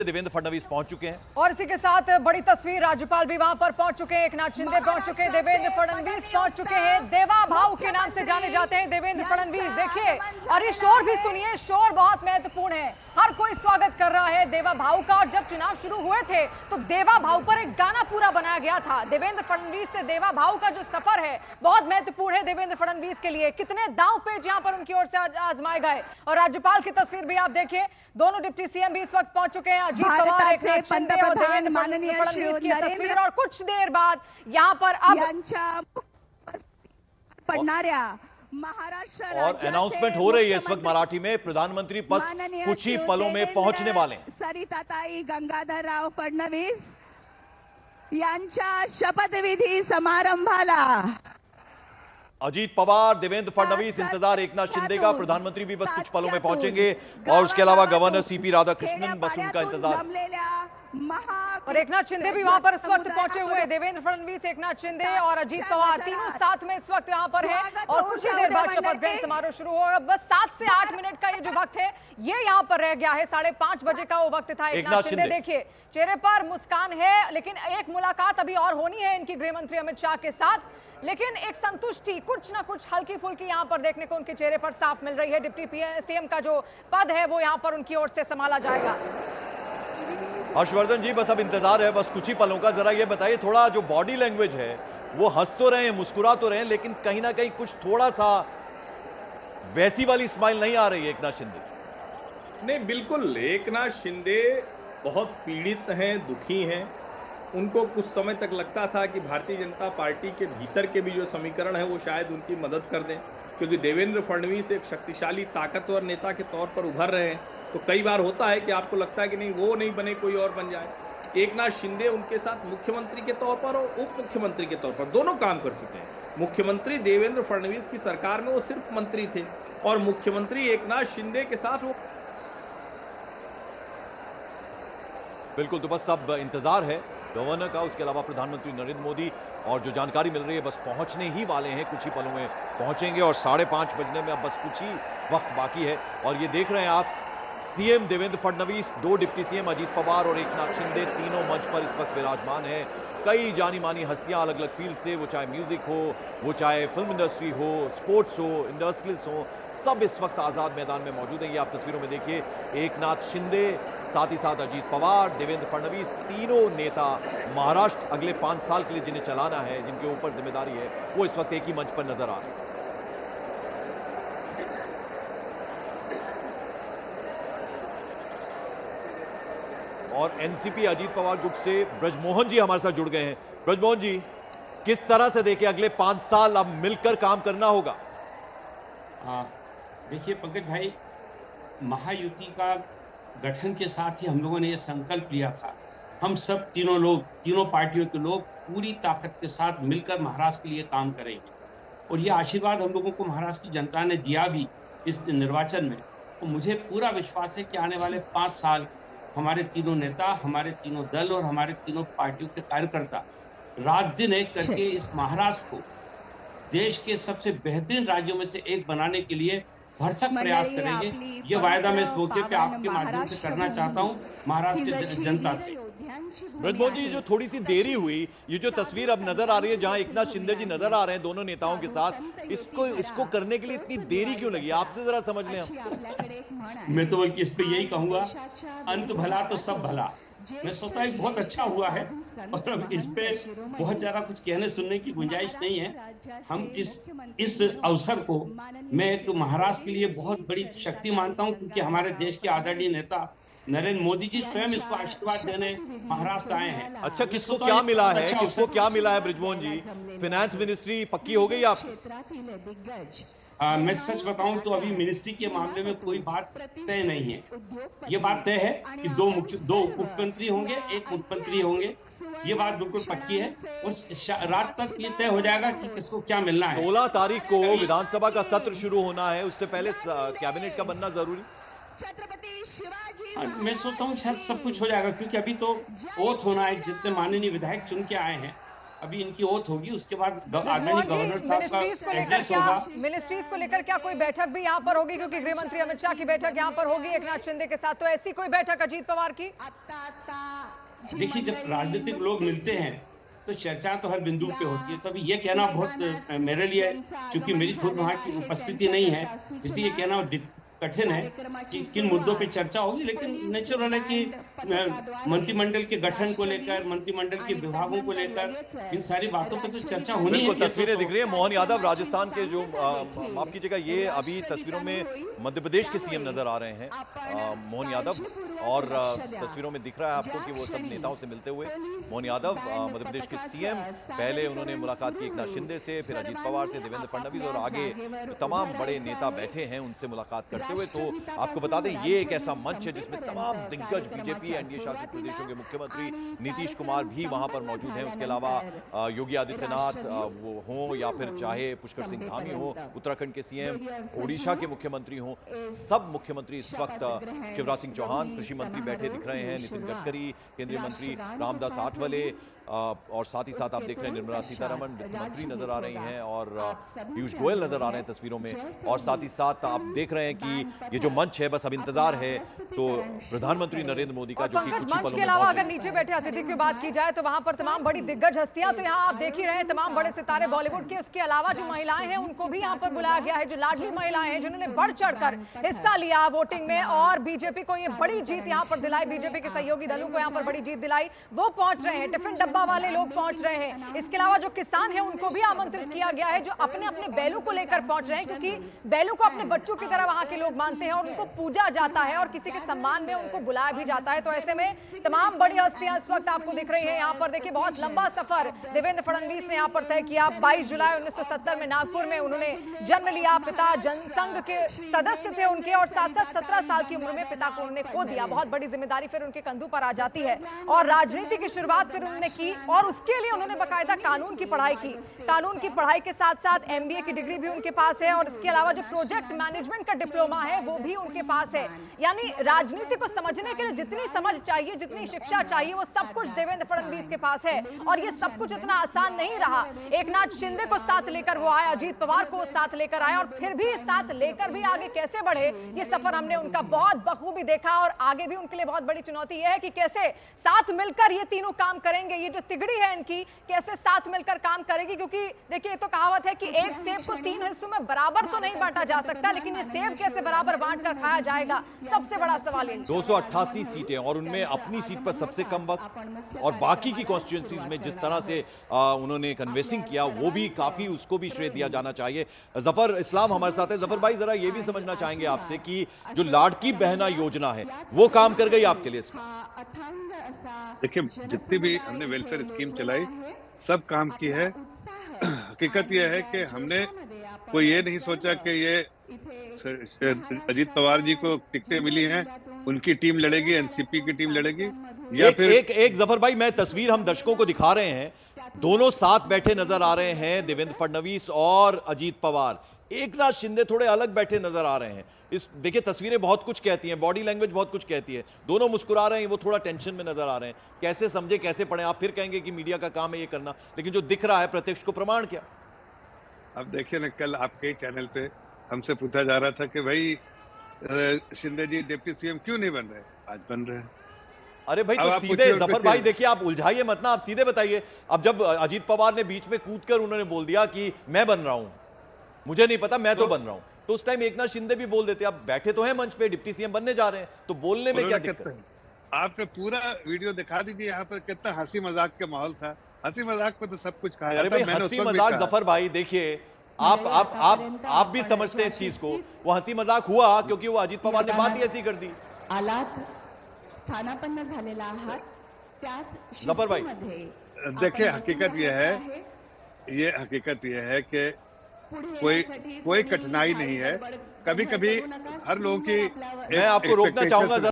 देवेंद्र फडणवीस पहुंच चुके हैं और इसी के साथ बड़ी तस्वीर, राज्यपाल भी वहां पर पहुंच चुके हैं, एकनाथ शिंदे पहुंच चुके हैं, देवेंद्र फडणवीस पहुंच चुके हैं। देवा भाऊ के नाम से जाने जाते हैं देवेंद्र फडणवीस। देखिए, और ये शोर भी सुनिए, शोर बहुत महत्वपूर्ण है। हर कोई स्वागत कर रहा है देवा भाऊ का। और जब चुनाव शुरू हुए थे तो देवा भाऊ पर एक गाना पूरा बनाया गया था। देवेंद्र फडणवीस से देवा भाऊ का जो सफर है बहुत महत्वपूर्ण है देवेंद्र फडणवीस के लिए। कितने दांव पेच यहां पर उनकी ओर से आजमाए गए। और राज्यपाल की तस्वीर भी आप देखिए, दोनों डिप्टी सीएम भी इस वक्त पहुंच चुके हैं। अजीत पवार, एकनाथ शिंदे और देवेंद्र फडणवीस की तस्वीर। और कुछ देर बाद यहां पर अब पडणाऱ्या महाराष्ट्र और अनाउंसमेंट हो रही है इस वक्त मराठी में। प्रधानमंत्री बस कुछ ही पलों में पहुंचने वाले हैं। सरिताताई गंगाधरराव फडणवीस यांच्या शपथविधी समारंभाला अजीत पवार, देवेंद्र फडणवीस, इंतजार एकनाथ शिंदे का। प्रधानमंत्री भी बस कुछ पलों में पहुंचेंगे और उसके अलावा गवर्नर सीपी राधाकृष्णन, बस उनका इंतजार। और एकनाथ शिंदे भी वहां पर इस वक्त पहुंचे हुए हैं। देवेंद्र फडणवीस, एकनाथ शिंदे और अजीत पवार तीनों साथ में इस वक्त यहाँ पर हैं। और कुछ ही देर बाद शपथ ग्रहण समारोह शुरू होगा। बस 7 से 8 मिनट का ये जो वक्त है ये यहाँ पर रह गया है। 5:30 बजे का वो वक्त था। एकनाथ शिंदे देखिए, चेहरे पर मुस्कान है, लेकिन एक मुलाकात अभी और होनी है इनकी गृह मंत्री अमित शाह के साथ। लेकिन एक संतुष्टि, कुछ ना कुछ हल्की फुल्की यहाँ पर देखने को उनके चेहरे पर साफ मिल रही है। डिप्टी सीएम का जो पद है वो यहाँ पर उनकी ओर से संभाला जाएगा। हर्षवर्धन जी, बस अब इंतजार है, बस कुछ ही पलों का। जरा ये बताइए, थोड़ा जो बॉडी लैंग्वेज है वो हंस तो रहे हैं, मुस्कुरा तो रहे हैं, लेकिन कहीं ना कहीं कुछ थोड़ा सा वैसी वाली स्माइल नहीं आ रही है एकनाथ शिंदे। नहीं, बिल्कुल एकनाथ शिंदे बहुत पीड़ित हैं, दुखी हैं। उनको कुछ समय तक लगता था कि भारतीय जनता पार्टी के भीतर के भी जो समीकरण है वो शायद उनकी मदद कर दें, क्योंकि देवेंद्र फडणवीस एक शक्तिशाली ताकतवर नेता के तौर पर उभर रहे हैं। तो कई बार होता है कि आपको लगता है कि नहीं, वो नहीं बने, कोई और बन जाए। एकनाथ शिंदे उनके साथ मुख्यमंत्री के तौर पर और उप मुख्यमंत्री के तौर पर दोनों काम कर चुके हैं। मुख्यमंत्री देवेंद्र फडणवीस की सरकार में वो सिर्फ मंत्री थे और मुख्यमंत्री एकनाथ शिंदे के साथ वो बिल्कुल। तो बस अब इंतजार है गवर्नर का, उसके अलावा प्रधानमंत्री नरेंद्र मोदी, और जो जानकारी मिल रही है बस पहुंचने ही वाले हैं, कुछ ही पलों में पहुंचेंगे। और 5:30 बजने में अब बस कुछ ही वक्त बाकी है। और ये देख रहे हैं आप, CM Devendra Fadnavis, 2 deputy CM Ajit Pawar और एकनाथ शिंदे तीनों मंच पर इस वक्त विराजमान है। कई जानी मानी हस्तियां अलग अलग फील्ड से, वो चाहे म्यूजिक हो, वो चाहे फिल्म इंडस्ट्री हो, स्पोर्ट्स हो, इंडस्ट्रियलिस्ट हो, सब इस वक्त आजाद मैदान में मौजूद हैं। ये आप तस्वीरों में देखिए, एकनाथ शिंदे, साथ ही साथ अजीत पवार, देवेंद्र फडणवीस, तीनों नेता महाराष्ट्र अगले 5 साल के लिए जिन्हें चलाना है, जिनके ऊपर जिम्मेदारी है, वो इस वक्त एक ही मंच पर नजर आ रहे हैं। और एनसीपी अजीत पवार गुट से ब्रजमोहन जी हमारे साथ जुड़ गए हैं। ब्रजमोहन जी, किस तरह से देखें अगले 5 साल अब मिलकर काम करना होगा? देखिए पंकज भाई, महायुति का गठन के साथ ही हम लोगों ने ये संकल्प लिया था, हम सब तीनों लोग, तीनों पार्टियों के लोग पूरी ताकत के साथ मिलकर महाराष्ट्र के लिए काम करेंगे। और ये आशीर्वाद हम लोगों को महाराष्ट्र की जनता ने दिया भी इस निर्वाचन में। तो मुझे पूरा विश्वास है कि आने वाले 5 साल हमारे तीनों नेता, हमारे तीनों दल और हमारे तीनों पार्टियों के कार्यकर्ता रात दिन एक करके इस महाराष्ट्र को देश के सबसे बेहतरीन राज्यों में से एक बनाने के लिए भरसक प्रयास करेंगे। ये वायदा मैं इस मौके पे आपके माध्यम से करना चाहता हूँ महाराष्ट्र की जनता से। ब्रजमोहन जी, जो थोड़ी सी देरी हुई, ये जो तस्वीर अब नजर आ रही है जहां एकनाथ शिंदे जी नजर आ रहे हैं दोनों नेताओं के साथ, इसको करने के लिए इतनी देरी क्यों लगी? आपसे जरा समझ लें हम। मैं तो बल्कि इस पे यही कहूंगा, अंत भला तो सब भला। मैं सोचता हूँ बहुत अच्छा हुआ है और अब इस पे बहुत ज्यादा कुछ कहने सुनने की गुंजाइश नहीं है। हम इस अवसर को मैं एक महाराष्ट्र के लिए बहुत बड़ी शक्ति मानता हूँ, क्योंकि हमारे देश के आदरणीय नेता नरेंद्र मोदी जी स्वयं इसको आशीर्वाद देने महाराष्ट्र आए हैं। अच्छा, किसको क्या मिला है? किसको क्या मिला है ब्रजमोहन जी? फाइनेंस मिनिस्ट्री पक्की हो गई आप? मैं सच बताऊं तो अभी मिनिस्ट्री के मामले में कोई बात तय नहीं है। ये बात तय है कि 2 उप मुख्यमंत्री होंगे, 1 मुख्यमंत्री होंगे। ये बात बिल्कुल पक्की है और रात तक ये तय हो जाएगा कि किसको क्या मिलना है। 16 तारीख को विधानसभा का सत्र शुरू होना है, उससे पहले कैबिनेट का बनना जरूरी। मैं सोचता हूँ शायद सब कुछ हो जाएगा, क्योंकि अभी तो ओथ होना है। जितने माननीय विधायक चुन के आए हैं अभी इनकी ओथ होगी, उसके बाद आदरणीय मोहन जी, गवर्नर साहब मिनिस्ट्रीज को का लेकर एड्रेस क्या होगा। मिनिस्ट्रीज को लेकर क्या कोई बैठक भी यहाँ पर होगी, क्योंकि गृह मंत्री अमित शाह की बैठक यहाँ पर होगी एकनाथ शिंदे के साथ, तो ऐसी कोई बैठक अजीत पवार की? देखिए, जब राजनीतिक लोग मिलते हैं तो चर्चा तो हर बिंदु पे होती है, तभी ये कहना बहुत मेरे लिए, चूंकि मेरी खुद वहाँ की उपस्थिति नहीं है, इसलिए ये कहना कठिन है कि किन मुद्दों पे चर्चा होगी। लेकिन नेचुरल है कि मंत्रिमंडल के गठन को लेकर, मंत्रिमंडल के विभागों को लेकर, इन सारी बातों पर तो चर्चा होनी है। बिल्कुल, तस्वीरें दिख रही है मोहन यादव राजस्थान के, जो माफ कीजिएगा, ये अभी तस्वीरों में मध्य प्रदेश के सीएम नजर आ रहे हैं मोहन यादव, और तस्वीरों में दिख रहा है आपको कि वो सब नेताओं से मिलते हुए मोहन यादव मध्य प्रदेश के सीएम, पहले उन्होंने मुलाकात की एकनाथ शिंदे से, फिर अजीत पवार से, देवेंद्र फडणवीस और आगे जो तमाम बड़े नेता बैठे हैं उनसे मुलाकात करते हुए। तो आपको बता दें, ये एक ऐसा मंच है जिसमें तमाम दिग्गज बीजेपी एनडीए शासित प्रदेशों के मुख्यमंत्री नीतीश कुमार भी वहां पर मौजूद हैं। उसके अलावा योगी आदित्यनाथ वो हों या फिर चाहे पुष्कर सिंह धामी हो, उत्तराखंड के सीएम, ओडिशा के मुख्यमंत्री हों, सब मुख्यमंत्री इस वक्त, शिवराज सिंह चौहान कृषि मंत्री बैठे दिख रहे हैं, नितिन गडकरी केंद्रीय मंत्री, रामदास आठवले, और साथ ही साथ आप देख रहे हैं निर्मला सीतारमण वित्त मंत्री नजर आ रही हैं, और पीयूष गोयल नजर आ रहे हैं तस्वीरों में, और साथ ही साथ आप देख रहे हैं कि ये जो मंच है, बस अब इंतजार है तो प्रधानमंत्री नरेंद्र मोदी का, जो कि कुछ ही मंच पलों के में अलावा अगर पहुंचेंगे। नीचे बैठे अतिथि की बात की जाए तो वहां पर तमाम बड़ी दिग्गज हस्तियां, तो यहाँ आप देख ही रहे हैं तमाम बड़े सितारे बॉलीवुड के, उसके अलावा जो महिलाएं हैं उनको भी यहाँ पर बुलाया गया है, जो लाडली महिलाएं हैं जिन्होंने बढ़ चढ़कर हिस्सा लिया वोटिंग में और बीजेपी को ये बड़ी जीत यहाँ पर दिलाई, बीजेपी के सहयोगी दलों को यहाँ पर बड़ी जीत दिलाई, वो पहुंच रहे हैं, टिफिन डब्बा वाले लोग पहुंच रहे हैं। इसके अलावा जो किसान हैं उनको भी आमंत्रित किया गया है, जो अपने अपने बैलों को लेकर पहुंच रहे हैं, क्योंकि बैलों को अपने बच्चों की तरह वहां के लोग मानते हैं और उनको पूजा जाता है और किसी के सम्मान में उनको बुलाया भी जाता है। तो ऐसे में तमाम बड़ी हस्तियां इस वक्त आपको दिख रही हैं यहाँ पर। देखिए, बहुत लंबा सफर देवेंद्र फडणवीस ने यहाँ पर तय किया। 22 जुलाई 1970 में नागपुर में उन्होंने जन्म लिया, पिता जनसंघ के सदस्य थे उनके, और साथ साथ 17 साल की उम्र में पिता को उन्होंने खो दिया। बहुत बड़ी जिम्मेदारी फिर उनके कंधों पर आ जाती है और राजनीति की शुरुआत फिर उन्होंने की, और उसके लिए उन्होंने बाकायदा कानून की पढ़ाई की। कानून की पढ़ाई के साथ साथ एमबीए की डिग्री भी उनके पास है, और इसके अलावा जो प्रोजेक्ट मैनेजमेंट का डिप्लोमा है वो भी उनके पास है। यानी राजनीति को समझने के लिए जितनी समझ चाहिए, जितनी शिक्षा चाहिए, वो सब कुछ देवेंद्र फडणवीस के पास है। और ये सब कुछ इतना आसान नहीं रहा। एकनाथ शिंदे को साथ लेकर वो आया, अजीत पवार को साथ लेकर आया, और फिर भी साथ लेकर भी आगे कैसे बढ़े, ये सफर हमने उनका बहुत बखूबी देखा। और आगे भी उनके लिए बहुत बड़ी चुनौती यह है कि कैसे साथ मिलकर ये तीनों काम करेंगे। ये जो तिगड़ी है इनकी, कैसे साथ मिलकर काम करेगी, क्योंकि देखिए, तो कहावत है कि एक सेब को 3 हिस्सों में बराबर तो नहीं बांटा जा सकता, लेकिन ये सेब कैसे बराबर बांटकर खाया जाएगा, सबसे बड़ा सवाल है। 288 सीटें और उनमें अपनी सीट पर सबसे कम वक्त, और बाकी की कॉन्स्टिट्यूंसीज में जिस तरह से उन्होंने कन्वेंसिंग किया, वो भी काफी, उसको भी श्रेय दिया जाना चाहिए। जफर इस्लाम हमारे साथ है। जफर भाई, जरा ये भी समझना चाहेंगे आपसे कि जो लाड़की बहना योजना है वो काम कर गई आपके लिए इसमें? देखिए, जितनी भी हमने वेलफेयर स्कीम चलाई सब काम की है। हकीकत यह है कि हमने कोई ये नहीं सोचा कि ये अजीत पवार जी को टिकटें मिली हैं, उनकी टीम लड़ेगी, एनसीपी की टीम लड़ेगी, या फिर एक जफर भाई, मैं तस्वीर हम दर्शकों को दिखा रहे हैं, दोनों साथ बैठे नजर आ रहे हैं, देवेंद्र फडणवीस और अजीत पवार। एकनाथ शिंदे थोड़े अलग बैठे नजर आ रहे हैं। इस देखिए, तस्वीरें बहुत कुछ कहती हैं, बॉडी लैंग्वेज बहुत कुछ कहती है। दोनों मुस्कुरा रहे हैं, वो थोड़ा टेंशन में नजर आ रहे हैं। कैसे समझे, कैसे पढ़े? आप फिर कहेंगे कि मीडिया का काम है ये करना, लेकिन जो दिख रहा है प्रत्यक्ष को प्रमाण क्या? अब देखिए ना, कल आपके चैनल पे हमसे पूछा जा रहा था कि भाई शिंदे जी डिप्टी सीएम क्यों नहीं बन रहे, आज बन रहे हैं। अरे भाई, तो सीधे जफर भाई देखिए, आप उलझाइए मत ना, आप सीधे बताइए। अब जब अजीत पवार ने बीच में कूदकर उन्होंने बोल दिया कि मैं बन रहा हूं, मुझे नहीं पता, मैं तो बन रहा हूं, तो उस टाइम एकनाथ शिंदे भी बोल देते। अब बैठे तो हैं मंच पे, डिप्टी सीएम बनने जा रहे हैं, तो बोलने में क्या दिक्कत है? आपने पूरा वीडियो दिखा दीजिए, यहाँ पर कितना हंसी मजाक का माहौल था। हंसी मजाक पे तो सब कुछ कहा जाता है। अरे भाई, हंसी मजाक जफर भाई देखिए, आप भी समझते हैं इस चीज को। वो हंसी मजाक हुआ क्योंकि वो अजीत पवार ने बात ही ऐसी कर दी। आलात स्थानापन्न झालेला आहात, त्याच जफर भाई, देखिए, हकीकत यह है कि कोई कठिनाई नहीं है। कभी कभी हर लोगों की मैं आपको रोकना चाहूंगा।